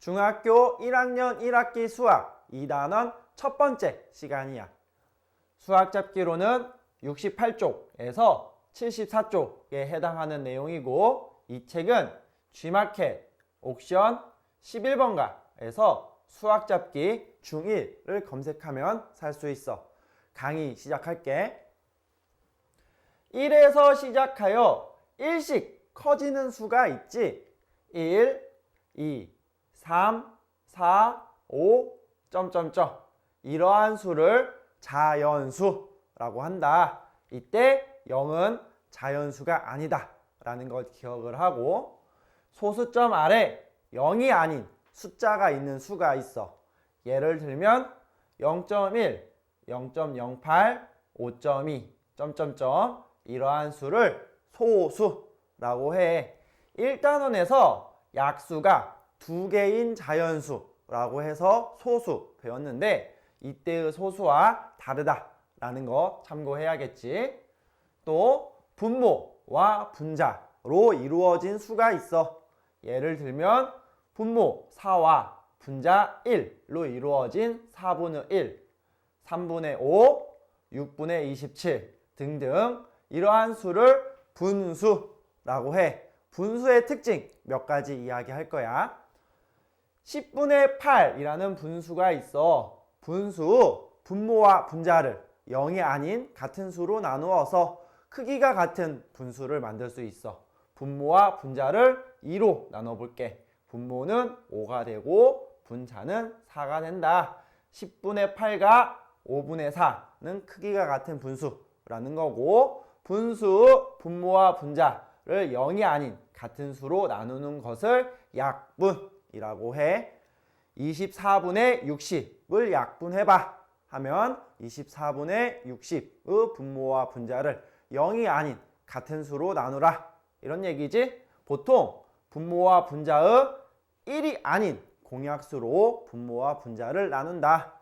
중학교 1학년 1학기 수학 2단원 첫 번째 시간이야. 수학 잡기로는 68쪽에서 74쪽에 해당하는 내용이고, 이 책은 G마켓 옥션 11번가에서 수학 잡기 중1을 검색하면 살 수 있어. 강의 시작할게. 1에서 시작하여 1씩 커지는 수가 있지. 1, 2, 3, 4, 5, 점점점. 이러한 수를 자연수라고 한다. 이때 0은 자연수가 아니다 라는 걸 기억을 하고, 소수점 아래 0이 아닌 숫자가 있는 수가 있어. 예를 들면 0.1, 0.08, 5.2, 점점점. 이러한 수를 소수라고 해. 1단원에서 약수가 2개인 자연수라고 해서 소수 배웠는데, 이때의 소수와 다르다라는 거 참고해야겠지. 또 분모와 분자로 이루어진 수가 있어. 예를 들면 분모 4와 분자 1로 이루어진 4분의 1, 3분의 5, 6분의 27 등등. 이러한 수를 분수라고 해. 분수의 특징 몇 가지 이야기할 거야. 10분의 8이라는 분수가 있어. 분수 분모와 분자를 0이 아닌 같은 수로 나누어서 크기가 같은 분수를 만들 수 있어. 분모와 분자를 2로 나눠볼게. 분모는 5가 되고 분자는 4가 된다. 10분의 8과 5분의 4는 크기가 같은 분수라는 거고, 분수 분모와 분자를 0이 아닌 같은 수로 나누는 것을 약분이라고 해. 24분의 60을 약분해봐 하면 24분의 60의 분모와 분자를 0이 아닌 같은 수로 나누라, 이런 얘기지. 보통 분모와 분자의 1이 아닌 공약수로 분모와 분자를 나눈다.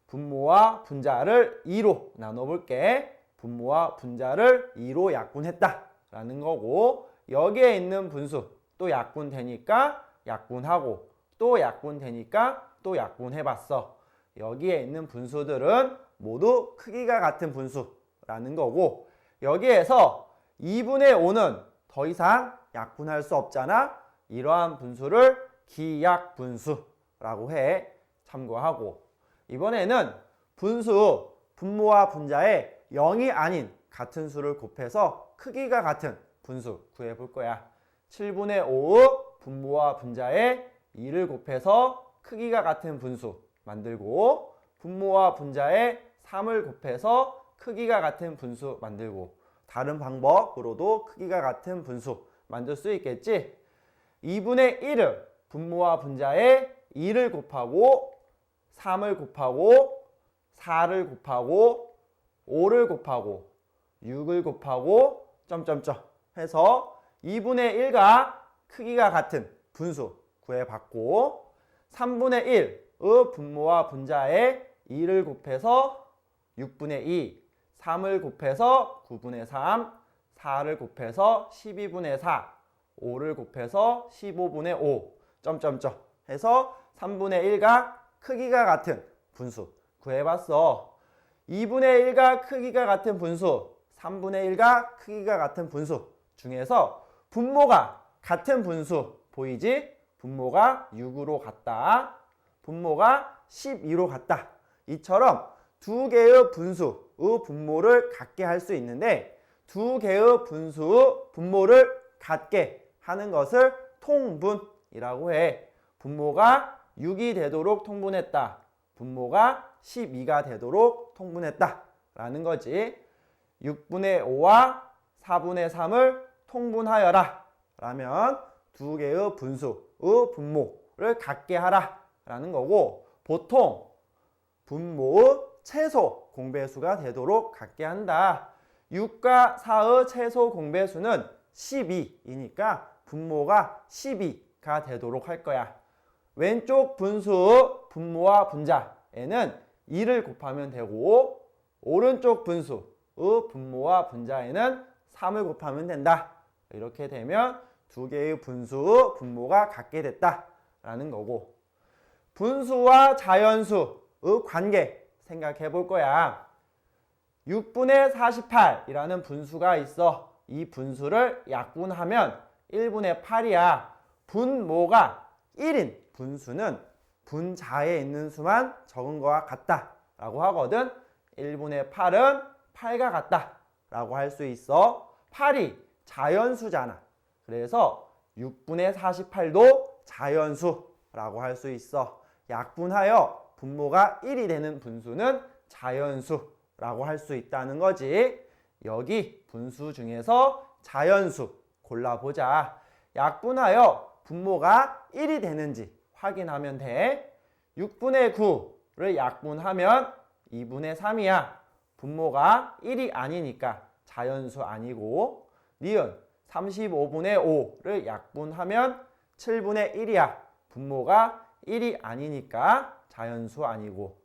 분모와 분자를 2로 나눠볼게. 분모와 분자를 2로 약분했다 라는 거고, 여기에 있는 분수 또 약분되니까 약분하고, 또 약분되니까 또 약분해봤어. 여기에 있는 분수들은 모두 크기가 같은 분수라는 거고, 여기에서 2분의 5는 더 이상 약분할 수 없잖아. 이러한 분수를 기약분수라고 해. 참고하고, 이번에는 분수 분모와 분자에 0이 아닌 같은 수를 곱해서 크기가 같은 분수 구해볼 거야. 7분의 5의 분모와 분자에 2를 곱해서 크기가 같은 분수 만들고, 분모와 분자에 3을 곱해서 크기가 같은 분수 만들고, 다른 방법으로도 크기가 같은 분수 만들 수 있겠지. 2분의 1을 분모와 분자에 2를 곱하고 3을 곱하고 4를 곱하고 5를 곱하고 6을 곱하고 점점점 해서 2분의 1과 크기가 같은 분수 구해봤고, 3분의 1의 분모와 분자에 2를 곱해서 6분의 2, 3을 곱해서 9분의 3, 4를 곱해서 12분의 4, 5를 곱해서 15분의 5, 점점점 해서 3분의 1과 크기가 같은 분수 구해봤어. 2분의 1과 크기가 같은 분수, 3분의 1과 크기가 같은 분수 중에서 분모가 같은 분수 보이지? 분모가 6으로 같다. 분모가 12로 같다. 이처럼 두 개의 분수의 분모를 같게 할 수 있는데, 두 개의 분수의 분모를 같게 하는 것을 통분이라고 해. 분모가 6이 되도록 통분했다. 분모가 12가 되도록 통분했다 라는 거지. 6분의 5와 4분의 3을 통분하여라 라면 두 개의 분수의 분모를 같게 하라 라는 거고, 보통 분모의 최소 공배수가 되도록 같게 한다. 6과 4의 최소 공배수는 12이니까 분모가 12가 되도록 할 거야. 왼쪽 분수의 분모와 분자에는 2를 곱하면 되고, 오른쪽 분수의 분모와 분자에는 3을 곱하면 된다. 이렇게 되면 두 개의 분수의 분모가 같게 됐다 라는 거고, 분수와 자연수의 관계 생각해 볼 거야. 6분의 48이라는 분수가 있어. 이 분수를 약분하면 1분의 8이야. 분모가 1인 분수는 분자에 있는 수만 적은 거와 같다 라고 하거든. 1분의 8은 8과 같다 라고 할 수 있어. 8이 자연수잖아. 그래서 6분의 48도 자연수라고 할 수 있어. 약분하여 분모가 1이 되는 분수는 자연수라고 할 수 있다는 거지. 여기 분수 중에서 자연수 골라보자. 약분하여 분모가 1이 되는지 확인하면 돼. 6분의 9를 약분하면 2분의 3이야. 분모가 1이 아니니까 자연수 아니고. 니은 35분의 5를 약분하면 7분의 1이야. 분모가 1이 아니니까 자연수 아니고.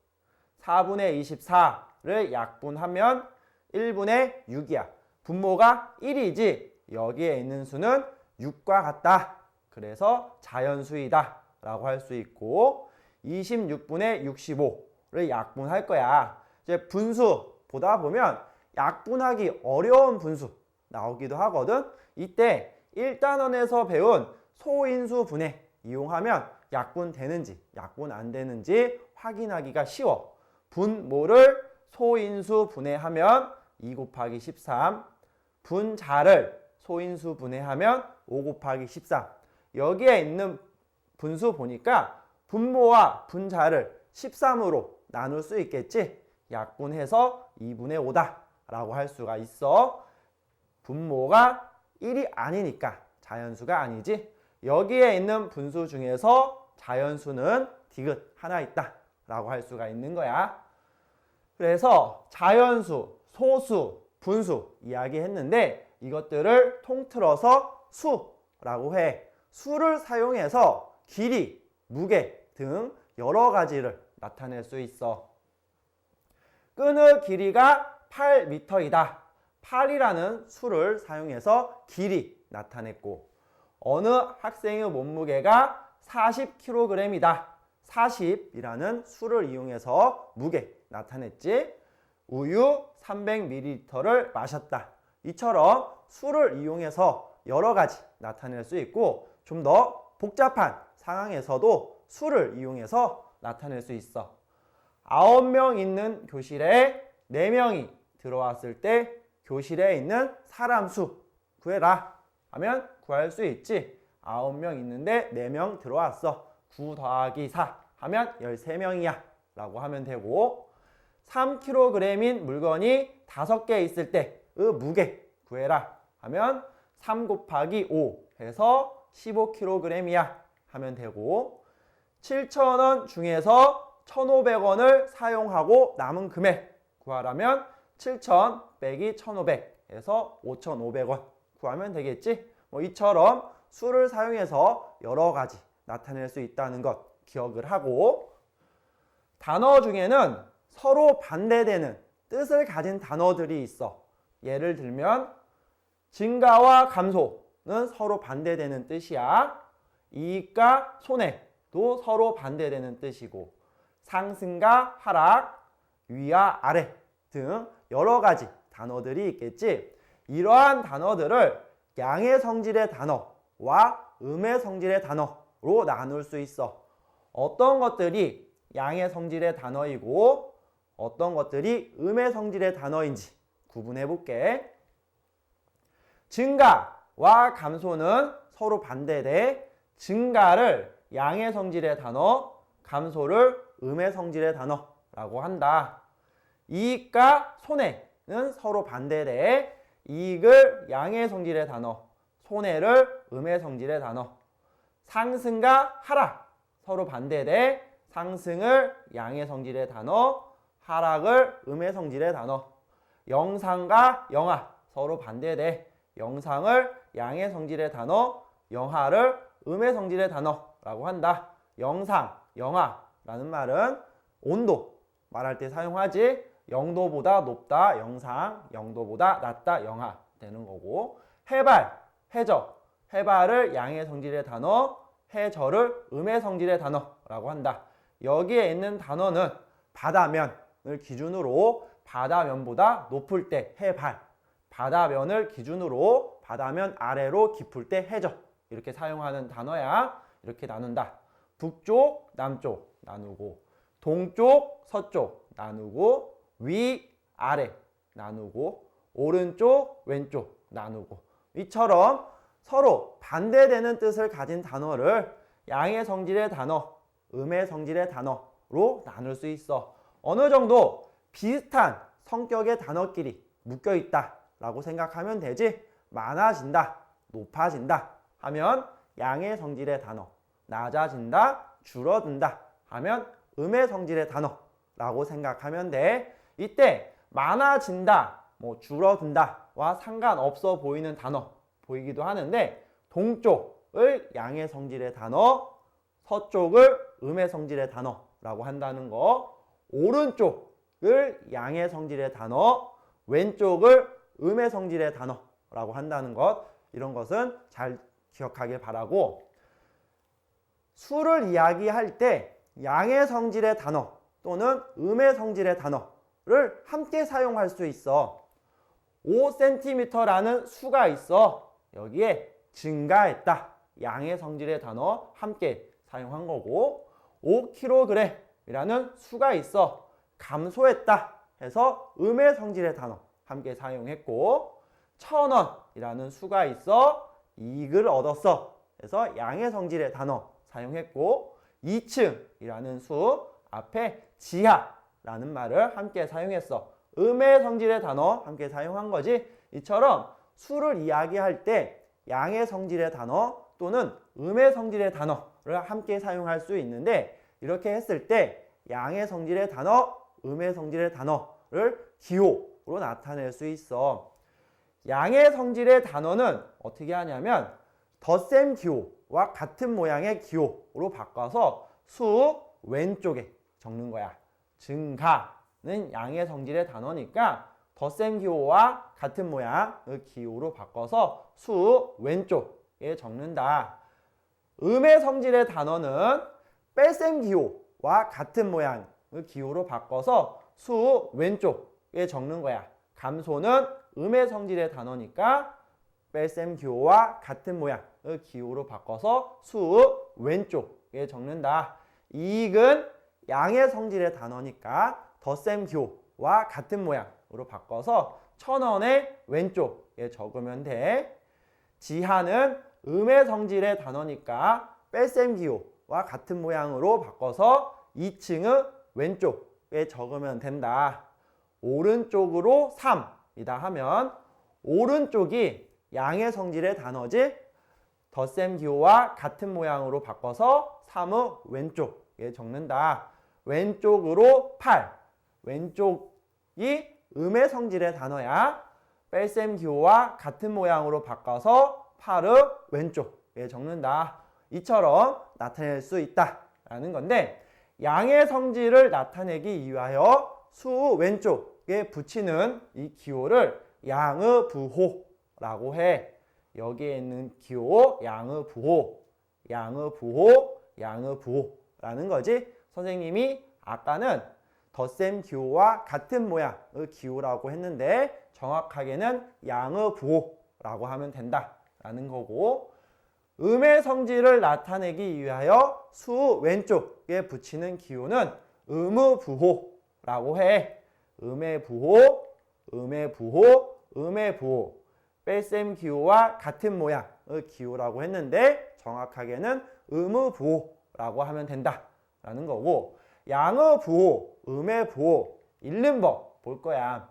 4분의 24를 약분하면 1분의 6이야. 분모가 1이지 여기에 있는 수는 6과 같다. 그래서 자연수이다 라고 할 수 있고, 26분의 65를 약분할 거야. 이제 분수 보다 보면 약분하기 어려운 분수 나오기도 하거든. 이때 1단원에서 배운 소인수 분해 이용하면 약분 되는지 약분 안 되는지 확인하기가 쉬워. 분모를 소인수 분해하면 2 곱하기 13, 분자를 소인수 분해하면 5 곱하기 13. 여기에 있는 분수 보니까 분모와 분자를 13으로 나눌 수 있겠지. 약분해서 2분의 5다 라고 할 수가 있어. 분모가 1이 아니니까 자연수가 아니지. 여기에 있는 분수 중에서 자연수는 디귿 하나 있다 라고 할 수가 있는 거야. 그래서 자연수, 소수, 분수 이야기했는데 이것들을 통틀어서 수라고 해. 수를 사용해서 길이, 무게 등 여러 가지를 나타낼 수 있어. 끈의 길이가 8m이다. 8이라는 수를 사용해서 길이 나타냈고, 어느 학생의 몸무게가 40kg이다. 40이라는 수를 이용해서 무게 나타냈지. 우유 300ml를 마셨다. 이처럼 수를 이용해서 여러 가지 나타낼 수 있고, 좀 더 복잡한 상황에서도 수를 이용해서 나타낼 수 있어. 9명 있는 교실에 4명이 들어왔을 때 교실에 있는 사람 수 구해라 하면 구할 수 있지. 9명 있는데 4명 들어왔어. 9 더하기 4 하면 13명이야 라고 하면 되고, 3kg인 물건이 5개 있을 때의 무게 구해라 하면 3 곱하기 5 해서 15kg이야 하면 되고, 7,000원 중에서 1,500원을 사용하고 남은 금액 구하라면 7,000 빼기 1,500 해서 5,500원 구하면 되겠지. 이처럼 수를 사용해서 여러 가지 나타낼 수 있다는 것 기억을 하고, 단어 중에는 서로 반대되는 뜻을 가진 단어들이 있어. 예를 들면 증가와 감소는 서로 반대되는 뜻이야. 이익과 손해도 서로 반대되는 뜻이고, 상승과 하락, 위와 아래 등 여러 가지 단어들이 있겠지. 이러한 단어들을 양의 성질의 단어와 음의 성질의 단어로 나눌 수 있어. 어떤 것들이 양의 성질의 단어이고 어떤 것들이 음의 성질의 단어인지 구분해 볼게. 증가와 감소는 서로 반대돼. 증가를 양의 성질의 단어, 감소를 음의 성질의 단어라고 한다. 이익과 손해는 서로 반대돼. 이익을 양의 성질의 단어, 손해를 음의 성질의 단어. 상승과 하락 서로 반대돼. 상승을 양의 성질의 단어, 하락을 음의 성질의 단어. 영상과 영하 서로 반대돼. 영상을 양의 성질의 단어, 영하를 음의 성질의 단어라고 한다. 영상, 영하라는 말은 온도 말할 때 사용하지. 0도보다 높다, 영상, 0도보다 낮다, 영하 되는 거고, 해발, 해적, 해발을 양의 성질의 단어, 해저를 음의 성질의 단어라고 한다. 여기에 있는 단어는 바다면을 기준으로 바다면보다 높을 때 해발, 바다면을 기준으로 바다면 아래로 깊을 때 해저 이렇게 사용하는 단어야. 이렇게 나눈다. 북쪽, 남쪽 나누고 동쪽, 서쪽 나누고 위, 아래 나누고 오른쪽, 왼쪽 나누고 이처럼 서로 반대되는 뜻을 가진 단어를 양의 성질의 단어, 음의 성질의 단어로 나눌 수 있어. 어느 정도 비슷한 성격의 단어끼리 묶여 있다라고 생각하면 되지. 많아진다, 높아진다 하면 양의 성질의 단어, 낮아진다, 줄어든다 하면 음의 성질의 단어라고 생각하면 돼. 이때 많아진다, 줄어든다와 상관없어 보이는 단어 보이기도 하는데 동쪽을 양의 성질의 단어, 서쪽을 음의 성질의 단어라고 한다는 거, 오른쪽을 양의 성질의 단어, 왼쪽을 음의 성질의 단어라고 한다는 것, 이런 것은 잘 기억하길 바라고, 수를 이야기할 때 양의 성질의 단어 또는 음의 성질의 단어를 함께 사용할 수 있어. 5cm라는 수가 있어. 여기에 증가했다, 양의 성질의 단어 함께 사용한 거고, 5kg이라는 수가 있어. 감소했다 해서 음의 성질의 단어 함께 사용했고, 1000원이라는 수가 있어. 이익을 얻었어 해서 양의 성질의 단어 사용했고, 2층이라는 수 앞에 지하라는 말을 함께 사용했어. 음의 성질의 단어 함께 사용한 거지. 이처럼 수를 이야기할 때 양의 성질의 단어 또는 음의 성질의 단어를 함께 사용할 수 있는데, 이렇게 했을 때 양의 성질의 단어, 음의 성질의 단어를 기호로 나타낼 수 있어. 양의 성질의 단어는 어떻게 하냐면 덧셈 기호와 같은 모양의 기호로 바꿔서 수 왼쪽에 적는 거야. 증가는 양의 성질의 단어니까 덧셈 기호와 같은 모양의 기호로 바꿔서 수 왼쪽에 적는다. 음의 성질의 단어는 뺄셈 기호와 같은 모양의 기호로 바꿔서 수 왼쪽에 적는 거야. 감소는 음의 성질의 단어니까 뺄셈 기호와 같은 모양의 기호로 바꿔서 수 왼쪽에 적는다. 이익은 양의 성질의 단어니까 덧셈 기호와 같은 모양으로 바꿔서 1000원의 왼쪽에 적으면 돼. 지하는 음의 성질의 단어니까 뺄셈 기호와 같은 모양으로 바꿔서 2층의 왼쪽에 적으면 된다. 오른쪽으로 3이다 하면 오른쪽이 양의 성질의 단어지. 덧셈 기호와 같은 모양으로 바꿔서 3의 왼쪽에 적는다. 왼쪽으로 8, 왼쪽이 음의 성질의 단어야. 뺄셈 기호와 같은 모양으로 바꿔서 8의 왼쪽에 적는다. 이처럼 나타낼 수 있다라는 건데, 양의 성질을 나타내기 위하여 수 왼쪽에 붙이는 이 기호를 양의 부호라고 해. 여기에 있는 기호 양의 부호, 양의 부호, 양의 부호라는 거지. 선생님이 아까는 덧셈 기호와 같은 모양의 기호라고 했는데 정확하게는 양의 부호라고 하면 된다라는 거고, 음의 성질을 나타내기 위하여 수 왼쪽에 붙이는 기호는 음의 부호라고 해. 음의 부호, 음의 부호, 음의 부호. 뺄셈 기호와 같은 모양의 기호라고 했는데 정확하게는 음의 부호라고 하면 된다라는 거고, 양의 부호, 음의 부호 읽는 법 볼 거야.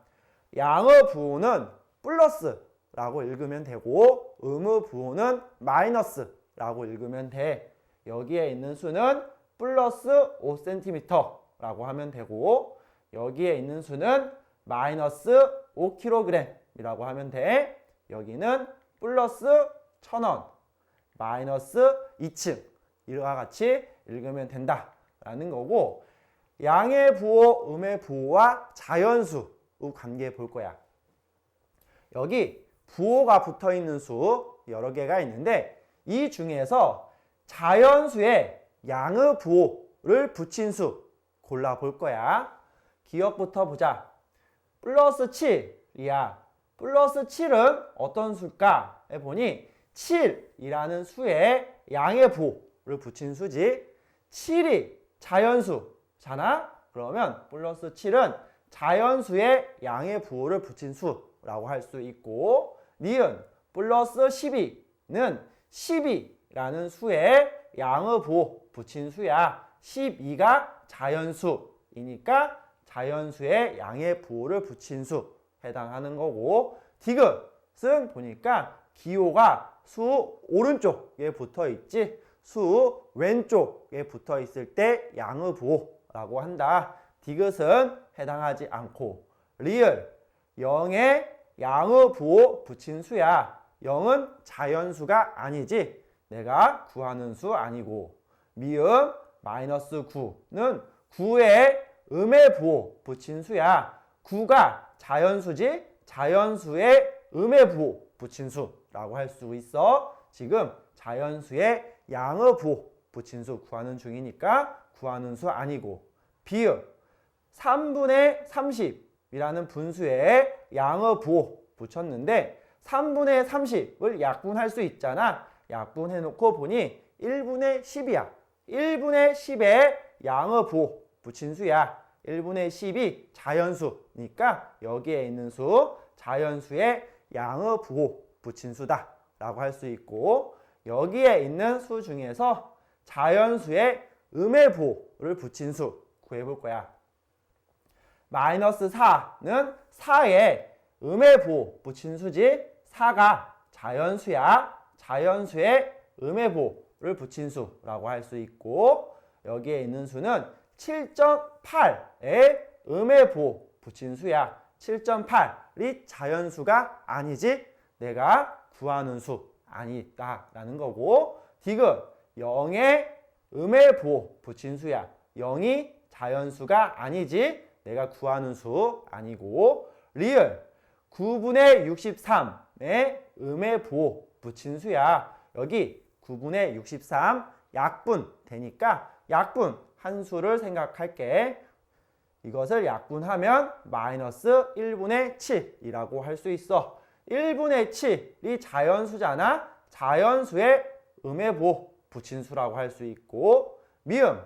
양의 부호는 플러스라고 읽으면 되고 음의 부호는 마이너스라고 읽으면 돼. 여기에 있는 수는 플러스 5cm라고 하면 되고 여기에 있는 수는 마이너스 5kg이라고 하면 돼. 여기는 플러스 1000원, 마이너스 2층 이와 같이 읽으면 된다라는 거고, 양의 부호, 음의 부호와 자연수의 관계 볼 거야. 여기 부호가 붙어 있는 수 여러 개가 있는데 이 중에서 자연수에 양의 부호를 붙인 수 골라볼 거야. 기억부터 보자. 플러스 7이야. 플러스 7은 어떤 수일까? 해보니 7이라는 수에 양의 부호를 붙인 수지. 7이 자연수잖아? 그러면 플러스 7은 자연수에 양의 부호를 붙인 수라고 할 수 있고, 니은 플러스 12는 12라는 수에 양의 부호 붙인 수야. 12가 자연수이니까 자연수에 양의 부호를 붙인 수 해당하는 거고, 디귿은 보니까 기호가 수 오른쪽에 붙어 있지, 수 왼쪽에 붙어 있을 때 양의 부호라고 한다. 디귿은 해당하지 않고, 리을 0에 양의 부호 붙인 수야. 0은 자연수가 아니지, 내가 구하는 수 아니고. 미음 마이너스 9는 9에 음의 부호 붙인 수야. 9가 자연수지, 자연수에 음의 부호 붙인 수라고 할 수 있어. 지금 자연수에 양의 부호 붙인 수 구하는 중이니까 구하는 수 아니고. 비읍 3분의 30이라는 분수에 양의 부호 붙였는데 3분의 30을 약분할 수 있잖아. 약분해놓고 보니 1분의 10이야. 1분의 10에 양의 부호 붙인 수야. 1분의 10이 자연수니까 여기에 있는 수 자연수에 양의 부호 붙인 수다 라고 할 수 있고, 여기에 있는 수 중에서 자연수에 음의 부호를 붙인 수 구해볼 거야. 마이너스 4는 4에 음의 부호 붙인 수지, 4가 자연수야. 자연수에 음의 부호를 붙인 수라고 할 수 있고, 여기에 있는 수는 7.8에 음의 부호 붙인 수야. 7.8이 자연수가 아니지, 내가 구하는 수 아니다라는 거고, 디귿 0에 음의 부호 붙인 수야. 0이 자연수가 아니지, 내가 구하는 수 아니고. 리을 9분의 63에 음의 부호 붙인 수야. 여기 9분의 63 약분 되니까 약분 한 수를 생각할게. 이것을 약분하면 마이너스 1분의 7이라고 할 수 있어. 1분의 7이 자연수잖아. 자연수에 음의 부호 붙인 수라고 할 수 있고, 미음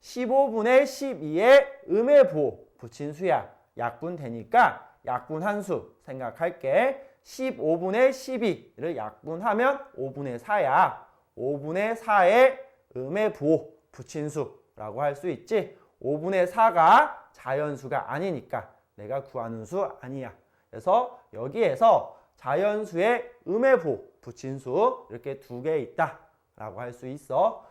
15분의 12에 음의 부호 붙인 수야. 약분 되니까 약분 한 수 생각할게. 15분의 12를 약분하면 5분의 4야. 5분의 4에 음의 부호 붙인 수라고 할 수 있지. 5분의 4가 자연수가 아니니까 내가 구하는 수 아니야. 그래서 여기에서 자연수에 음의 부호 붙인 수 이렇게 두 개 있다 라고 할 수 있어.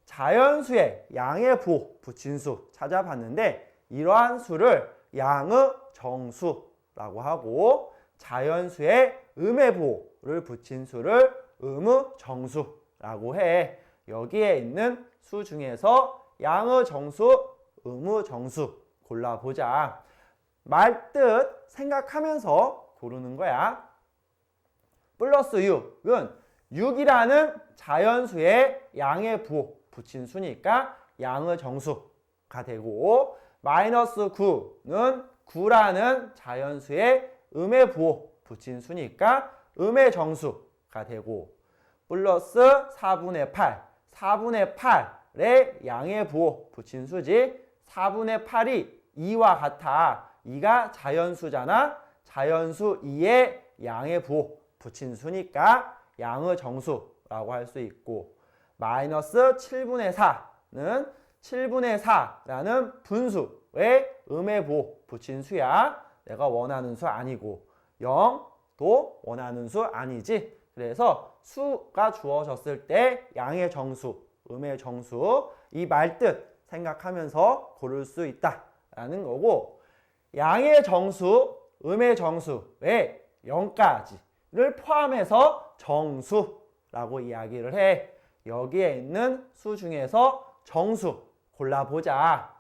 자연수에 양의 부호 붙인 수 찾아봤는데 이러한 수를 양의 정수라고 하고, 자연수에 음의 부호를 붙인 수를 음의 정수라고 해. 여기에 있는 수 중에서 양의 정수, 음의 정수 골라보자. 말뜻 생각하면서 고르는 거야. 플러스 6은 6이라는 자연수에 양의 부호 붙인 수니까 양의 정수가 되고, 마이너스 9는 9라는 자연수에 음의 부호 붙인 수니까 음의 정수가 되고, 플러스 4분의 8, 4분의 8에 양의 부호 붙인 수지. 4분의 8이 2와 같아. 2가 자연수잖아. 자연수 2에 양의 부호 붙인 수니까 양의 정수라고 할 수 있고, 마이너스 7분의 4는 7분의 4라는 분수에 음의 부호 붙인 수야. 내가 원하는 수 아니고, 0도 원하는 수 아니지. 그래서 수가 주어졌을 때 양의 정수, 음의 정수, 이 말뜻 생각하면서 고를 수 있다라는 거고, 양의 정수, 음의 정수에 0까지를 포함해서 정수라고 이야기를 해. 여기에 있는 수 중에서 정수 골라보자.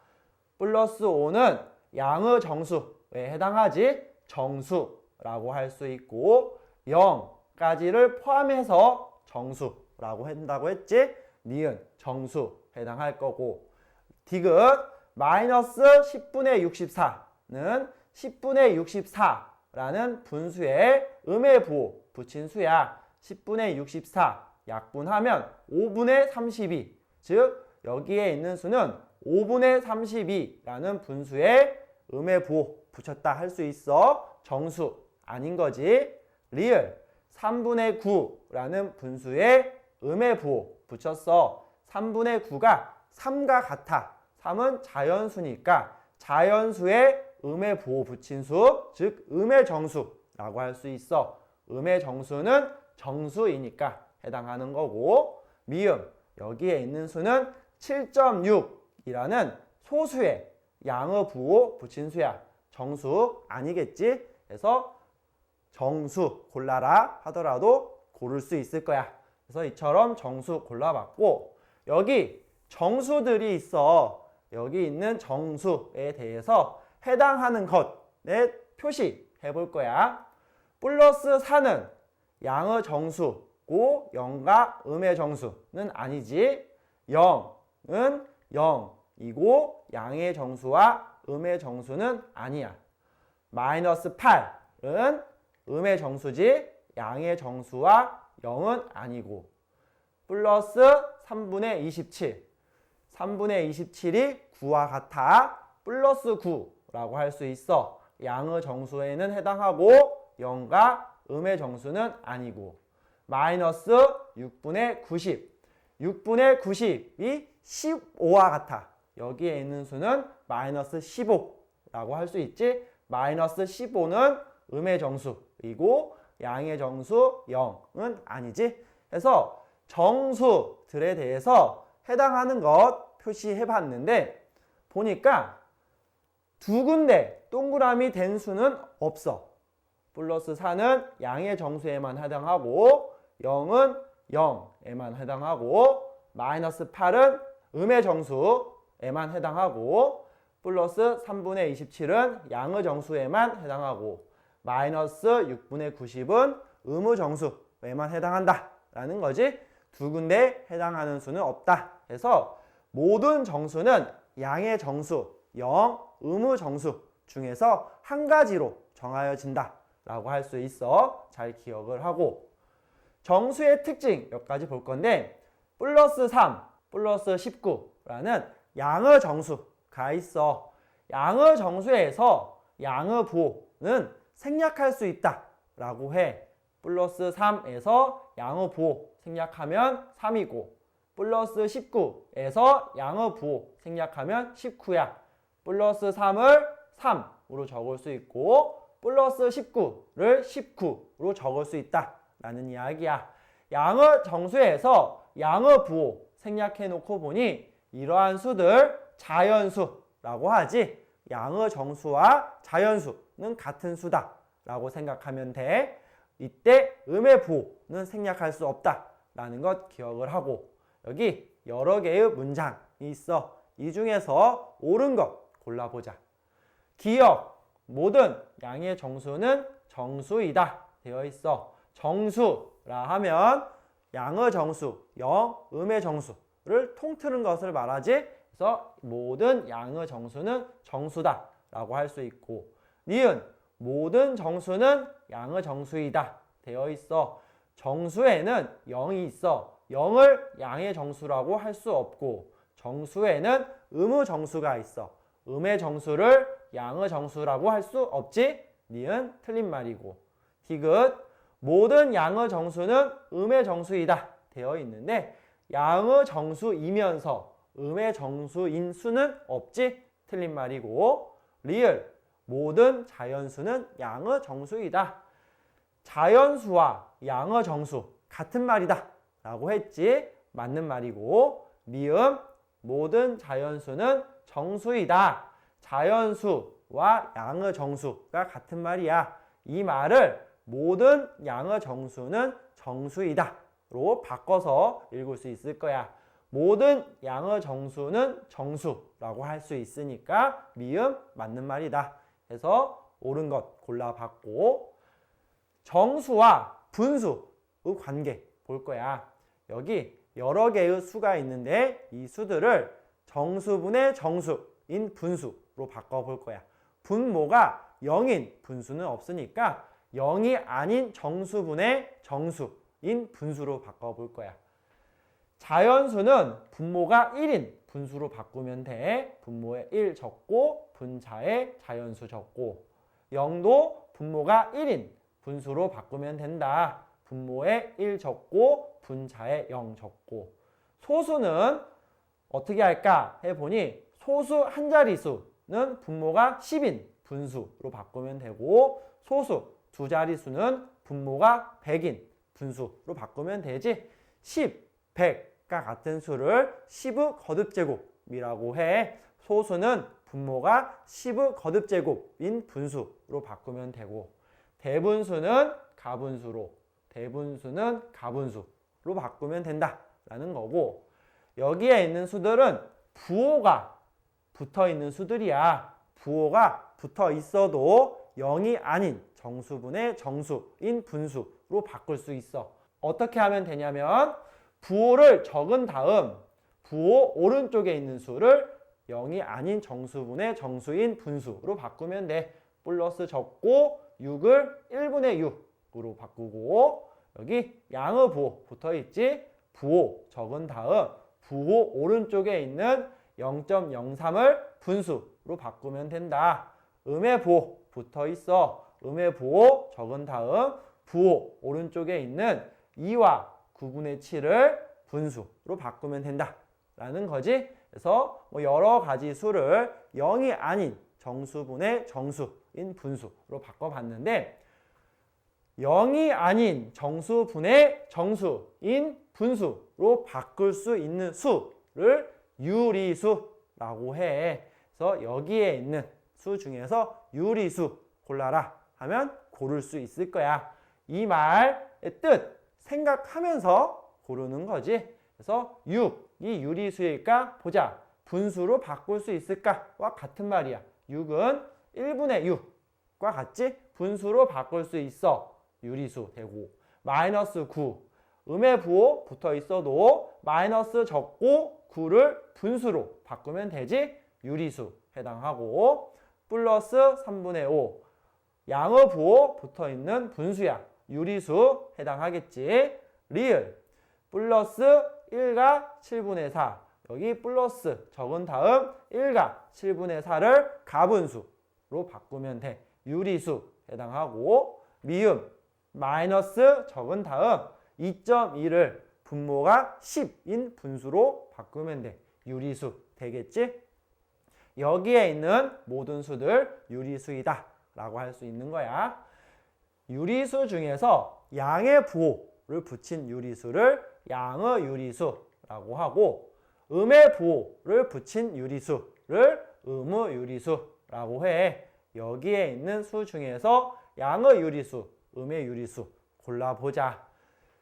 플러스 5는 양의 정수에 해당하지, 정수라고 할 수 있고, 0까지를 포함해서 정수라고 한다고 했지. 니은 정수 해당할 거고 디귿 마이너스 10분의 64는 10분의 64라는 분수에 음의 부호 붙인 수야. 10분의 64 약분하면 5분의 32, 즉 여기에 있는 수는 5분의 32라는 분수에 음의 부호 붙였다 할 수 있어. 정수 아닌 거지. 리을 3분의 9라는 분수에 음의 부호 붙였어. 3분의 9가 3과 같아. 3은 자연수니까 자연수에 음의 부호 붙인 수, 즉 음의 정수라고 할 수 있어. 음의 정수는 정수이니까 해당하는 거고 미음 여기에 있는 수는 7.6이라는 소수의 양의 부호 붙인 수야. 정수 아니겠지? 그래서 정수 골라라 하더라도 고를 수 있을 거야. 그래서 이처럼 정수 골라봤고 여기 정수들이 있어. 여기 있는 정수에 대해서 해당하는 것에 표시해 볼 거야. 플러스 4는 양의 정수고 0과 음의 정수는 아니지. 0은 0이고 양의 정수와 음의 정수는 아니야. 마이너스 8은 음의 정수지 양의 정수와 0은 아니고 플러스 3분의 27 3분의 27이 9와 같아 플러스 9라고 할 수 있어. 양의 정수에는 해당하고 0과 음의 정수는 아니고 마이너스 6분의 90 6분의 90이 15와 같아. 여기에 있는 수는 마이너스 15라고 할 수 있지. 마이너스 15는 음의 정수이고 양의 정수 0은 아니지. 그래서 정수들에 대해서 해당하는 것 표시해 봤는데 보니까 두 군데 동그라미 된 수는 없어. 플러스 4는 양의 정수에만 해당하고 0은 0에만 해당하고 마이너스 8은 음의 정수에만 해당하고 플러스 3분의 27은 양의 정수에만 해당하고 마이너스 6분의 90은 음의 정수에만 해당한다 라는 거지. 두 군데 해당하는 수는 없다. 그래서 모든 정수는 양의 정수, 0, 음의 정수 중에서 한 가지로 정하여진다 라고 할 수 있어. 잘 기억을 하고 정수의 특징 몇 가지 볼 건데 플러스 3, 플러스 19라는 양의 정수가 있어. 양의 정수에서 양의 부호는 생략할 수 있다 라고 해. 플러스 3에서 양의 부호 생략하면 3이고 플러스 19에서 양의 부호 생략하면 19야. 플러스 3을 3으로 적을 수 있고 플러스 19를 19로 적을 수 있다 라는 이야기야. 양의 정수에서 양의 부호 생략해 놓고 보니 이러한 수들 자연수라고 하지. 양의 정수와 자연수는 같은 수다 라고 생각하면 돼. 이때 음의 부호는 생략할 수 없다 라는 것 기억을 하고 여기 여러 개의 문장이 있어. 이 중에서 옳은 것 골라보자. 기억 모든 양의 정수는 정수이다 되어 있어. 정수라 하면 양의 정수, 0, 음의 정수를 통틀은 것을 말하지. 그래서 모든 양의 정수는 정수다 라고 할 수 있고 니은 모든 정수는 양의 정수이다 되어 있어. 정수에는 0이 있어. 0을 양의 정수라고 할 수 없고 정수에는 음의 정수가 있어. 음의 정수를 양의 정수라고 할 수 없지. 니은 틀린 말이고 디귿 모든 양의 정수는 음의 정수이다 되어 있는데 양의 정수이면서 음의 정수인 수는 없지. 틀린 말이고 리을 모든 자연수는 양의 정수이다. 자연수와 양의 정수 같은 말이다 라고 했지. 맞는 말이고 미음 모든 자연수는 정수이다. 자연수와 양의 정수가 같은 말이야. 이 말을 모든 양의 정수는 정수이다 로 바꿔서 읽을 수 있을 거야. 모든 양의 정수는 정수라고 할 수 있으니까 미음 맞는 말이다. 해서 옳은 것 골라봤고 정수와 분수의 관계 볼 거야. 여기 여러 개의 수가 있는데 이 수들을 정수분의 정수인 분수로 바꿔볼 거야. 분모가 0인 분수는 없으니까 0이 아닌 정수분의 정수인 분수로 바꿔볼 거야. 자연수는 분모가 1인 분수로 바꾸면 돼. 분모에 1 적고 분자에 자연수 적고, 0도 분모가 1인 분수로 바꾸면 된다. 분모에 1 적고 분자에 0 적고. 소수는 어떻게 할까 해보니 소수 한 자리수는 분모가 10인 분수로 바꾸면 되고, 소수 두 자리수는 분모가 100인 분수로 바꾸면 되지. 10, 100과 같은 수를 10의 거듭제곱이라고 해. 소수는 분모가 10의 거듭제곱인 분수로 바꾸면 되고, 대분수는 가분수로 바꾸면 된다라는 거고, 여기에 있는 수들은 부호가 붙어 있는 수들이야. 부호가 붙어 있어도 0이 아닌 정수분의 정수인 분수로 바꿀 수 있어. 어떻게 하면 되냐면 부호를 적은 다음 부호 오른쪽에 있는 수를 0이 아닌 정수분의 정수인 분수로 바꾸면 돼. 플러스 적고 6을 1분의 6으로 바꾸고, 여기 양의 부호 붙어 있지? 부호 적은 다음 부호 오른쪽에 있는 0.03을 분수로 바꾸면 된다. 음의 부호 붙어 있어. 음의 부호 적은 다음 부호 오른쪽에 있는 2와 9분의 7을 분수로 바꾸면 된다 라는 거지. 그래서 여러 가지 수를 0이 아닌 정수분의 정수인 분수로 바꿔봤는데, 0이 아닌 정수분의 정수인 분수로 바꿀 수 있는 수를 유리수라고 해. 그래서 여기에 있는 수 중에서 유리수 골라라 하면 고를 수 있을 거야. 이 말의 뜻 생각하면서 고르는 거지. 그래서 6이 유리수일까 보자. 분수로 바꿀 수 있을까와 같은 말이야. 6은 1분의 6과 같지? 분수로 바꿀 수 있어. 유리수 되고, 마이너스 9 음의 부호 붙어 있어도 마이너스 적고 9를 분수로 바꾸면 되지? 유리수 해당하고, 플러스 3분의 5 양의 부호 붙어 있는 분수야. 유리수 해당하겠지? 리을 플러스 1과 7분의 4 여기 플러스 적은 다음 1과 7분의 4를 가분수로 바꾸면 돼. 유리수 해당하고, 미음 마이너스 적은 다음 2.2를 분모가 10인 분수로 바꾸면 돼. 유리수 되겠지? 여기에 있는 모든 수들 유리수이다 라고 할 수 있는 거야. 유리수 중에서 양의 부호를 붙인 유리수를 양의 유리수라고 하고, 음의 부호를 붙인 유리수를 음의 유리수라고 해. 여기에 있는 수 중에서 양의 유리수, 음의 유리수 골라보자.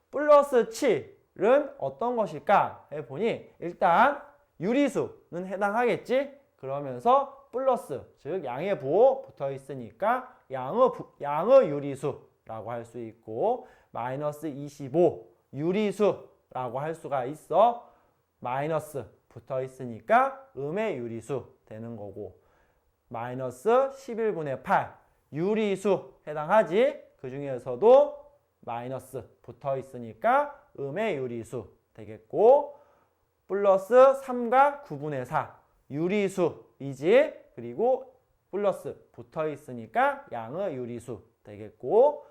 플러스 7은 어떤 것일까 해보니, 일단 유리수는 해당하겠지? 그러면서 플러스, 즉 양의 부호 붙어 있으니까 양의 유리수라고 할 수 있고, 마이너스 25 유리수라고 할 수가 있어. 마이너스 붙어 있으니까 음의 유리수 되는 거고, 마이너스 11분의 8 유리수 해당하지? 그 중에서도 마이너스 붙어 있으니까 음의 유리수 되겠고, 플러스 3과 9분의 4 유리수이지? 그리고 플러스 붙어 있으니까 양의 유리수 되겠고,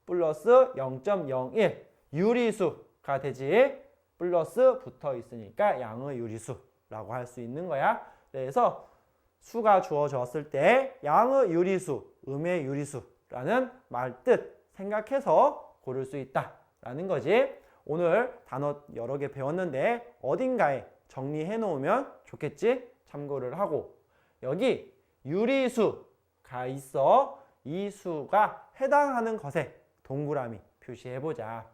플러스 0.01 유리수가 되지? 플러스 붙어 있으니까 양의 유리수라고 할 수 있는 거야. 그래서 수가 주어졌을 때 양의 유리수, 음의 유리수라는 말 뜻 생각해서 고를 수 있다라는 거지. 오늘 단어 여러 개 배웠는데 어딘가에 정리해 놓으면 좋겠지? 참고를 하고, 여기 유리수가 있어. 이 수가 해당하는 것에 동그라미 표시해보자.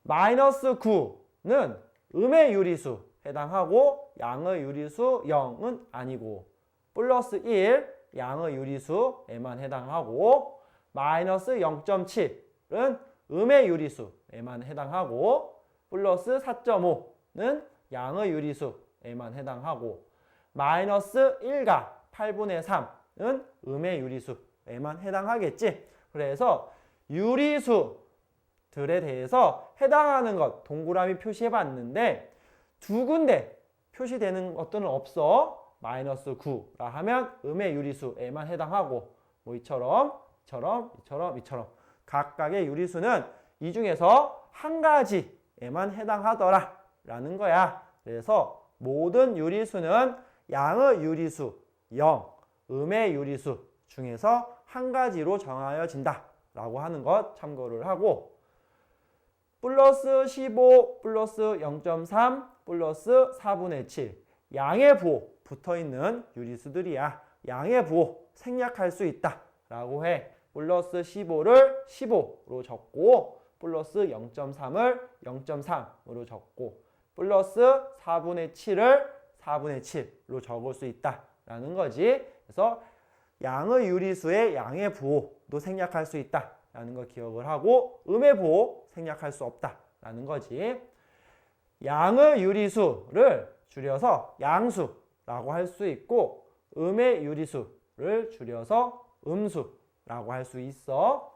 마이너스 9는 음의 유리수 해당하고 양의 유리수 0은 아니고, 플러스 1 양의 유리수에만 해당하고, 마이너스 0.7은 음의 유리수에만 해당하고, 플러스 4.5는 양의 유리수에만 해당하고 마이너스 1과 8분의 3은 음의 유리수에만 해당하겠지. 그래서 유리수들에 대해서 해당하는 것 동그라미 표시해 봤는데 두 군데 표시되는 것들은 없어. 마이너스 9라 하면 음의 유리수에만 해당하고 뭐 이처럼 각각의 유리수는 이 중에서 한 가지에만 해당하더라 라는 거야. 그래서 모든 유리수는 양의 유리수 0, 음의 유리수 중에서 한 가지로 정하여진다 라고 하는 것 참고를 하고 플러스 15 플러스 0.3 플러스 4분의 7 양의 부호 붙어있는 유리수들이야. 양의 부호 생략할 수 있다 라고 해. 플러스 15를 15로 적고 플러스 0.3을 0.3으로 적고 플러스 4분의 7을 4분의 7로 적을 수 있다라는 거지. 그래서 양의 유리수의 양의 부호도 생략할 수 있다라는 거 기억을 하고 음의 부호 생략할 수 없다라는 거지. 양의 유리수를 줄여서 양수라고 할 수 있고 음의 유리수를 줄여서 음수라고 할 수 있어.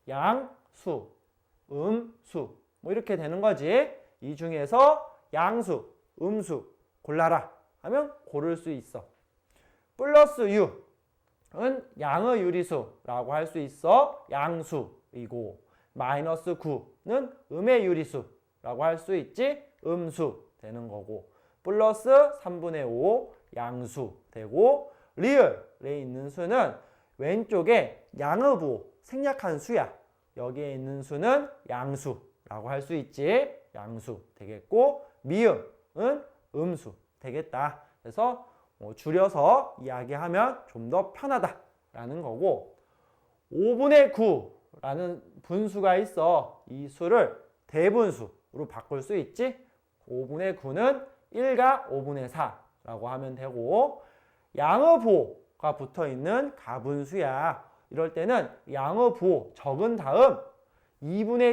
양수, 음수 뭐 이렇게 되는 거지. 이 중에서 양수, 음수 골라라 하면 고를 수 있어. 플러스 U는 양의 유리수라고 할 수 있어. 양수이고 마이너스 9는 음의 유리수라고 할 수 있지. 음수 되는 거고 플러스 3분의 5 양수 되고 리을에 있는 수는 왼쪽에 양의 부호 생략한 수야. 여기에 있는 수는 양수라고 할 수 있지. 양수 되겠고 미음은 음수 되겠다. 그래서 줄여서 이야기하면 좀 더 편하다라는 거고 5분의 9라는 분수가 있어. 이 수를 대분수로 바꿀 수 있지. 5분의 9는 1과 5분의 4라고 하면 되고 양의 부호가 붙어있는 가분수야. 이럴 때는 양의 부호 적은 다음 2분의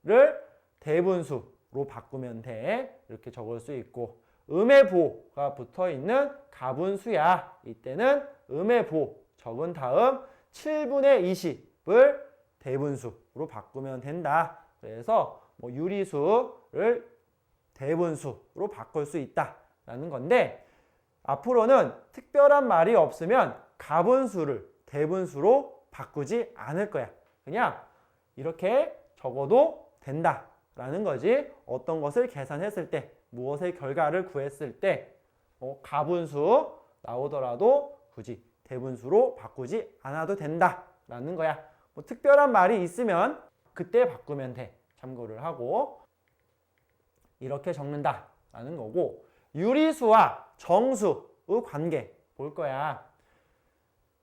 11을 대분수로 바꾸면 돼. 이렇게 적을 수 있고 음의 부호가 붙어있는 가분수야. 이때는 음의 부호 적은 다음 7분의 20을 대분수로 바꾸면 된다. 그래서 뭐 유리수를 대분수로 바꿀 수 있다라는 건데 앞으로는 특별한 말이 없으면 가분수를 대분수로 바꾸지 않을 거야. 그냥 이렇게 적어도 된다라는 거지. 어떤 것을 계산했을 때 무엇의 결과를 구했을 때 가분수 나오더라도 굳이 대분수로 바꾸지 않아도 된다라는 거야. 뭐 특별한 말이 있으면 그때 바꾸면 돼. 참고를 하고 이렇게 적는다라는 거고 유리수와 정수의 관계 볼 거야.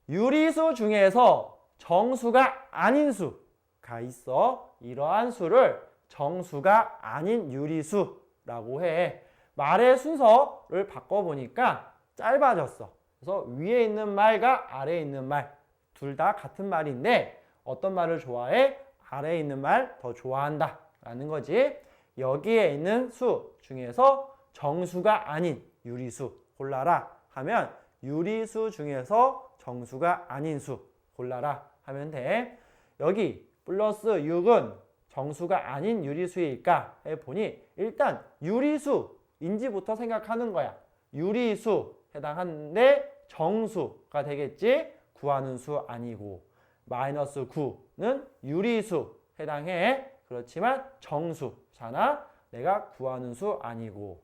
유리수 중에서 정수가 아닌 수가 있어. 이러한 수를 정수가 아닌 유리수라고 해. 말의 순서를 바꿔보니까 짧아졌어. 그래서 위에 있는 말과 아래에 있는 말 둘 다 같은 말인데 어떤 말을 좋아해? 아래에 있는 말 더 좋아한다 라는 거지. 여기에 있는 수 중에서 정수가 아닌 유리수 골라라 하면 유리수 중에서 정수가 아닌 수 골라라 하면 돼. 여기 플러스 6은 정수가 아닌 유리수일까 해보니 일단 유리수인지부터 생각하는 거야. 유리수 해당하는데 정수가 되겠지. 구하는 수 아니고 마이너스 9는 유리수 해당해. 그렇지만 정수잖아. 내가 구하는 수 아니고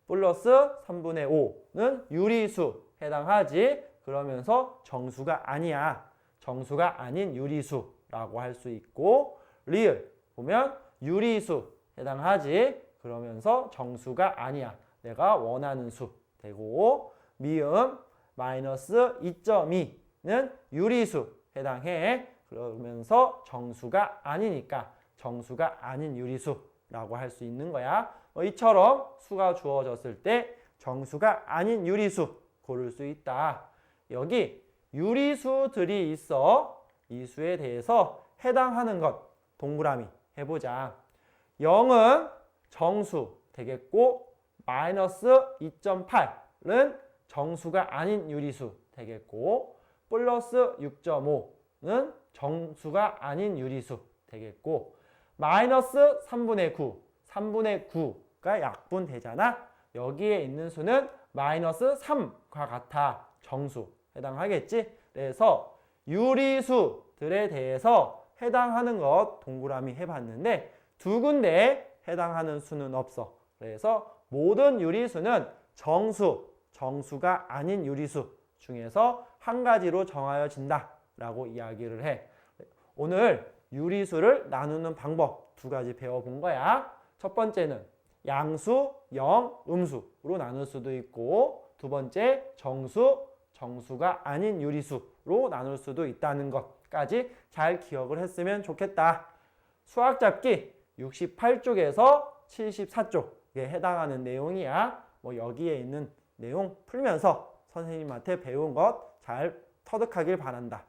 플러스 3분의 5는 유리수 해당하지. 그러면서 정수가 아니야. 정수가 아닌 유리수라고 할 수 있고 리을 보면 유리수 해당하지. 그러면서 정수가 아니야. 내가 원하는 수 되고 미음 마이너스 2.2는 유리수 해당해. 그러면서 정수가 아니니까 정수가 아닌 유리수라고 할 수 있는 거야. 이처럼 수가 주어졌을 때 정수가 아닌 유리수 고를 수 있다. 여기 유리수들이 있어. 이 수에 대해서 해당하는 것 동그라미 해보자. 0은 정수 되겠고 마이너스 2.8은 정수가 아닌 유리수 되겠고 플러스 6.5는 정수가 아닌 유리수 되겠고 마이너스 3분의 9, 3분의 9가 약분되잖아. 여기에 있는 수는 마이너스 3과 같아. 정수 해당하겠지? 그래서 유리수들에 대해서 해당하는 것 동그라미 해봤는데 두 군데에 해당하는 수는 없어. 그래서 모든 유리수는 정수가 아닌 유리수 중에서 한 가지로 정하여진다 라고 이야기를 해. 오늘 유리수를 나누는 방법 두 가지 배워본 거야. 첫 번째는 양수, 영, 음수로 나눌 수도 있고 두 번째 정수가 아닌 유리수로 나눌 수도 있다는 것까지 잘 기억을 했으면 좋겠다. 수학 잡기 68쪽에서 74쪽에 해당하는 내용이야. 뭐 여기에 있는 내용 풀면서 선생님한테 배운 것 잘 터득하길 바란다.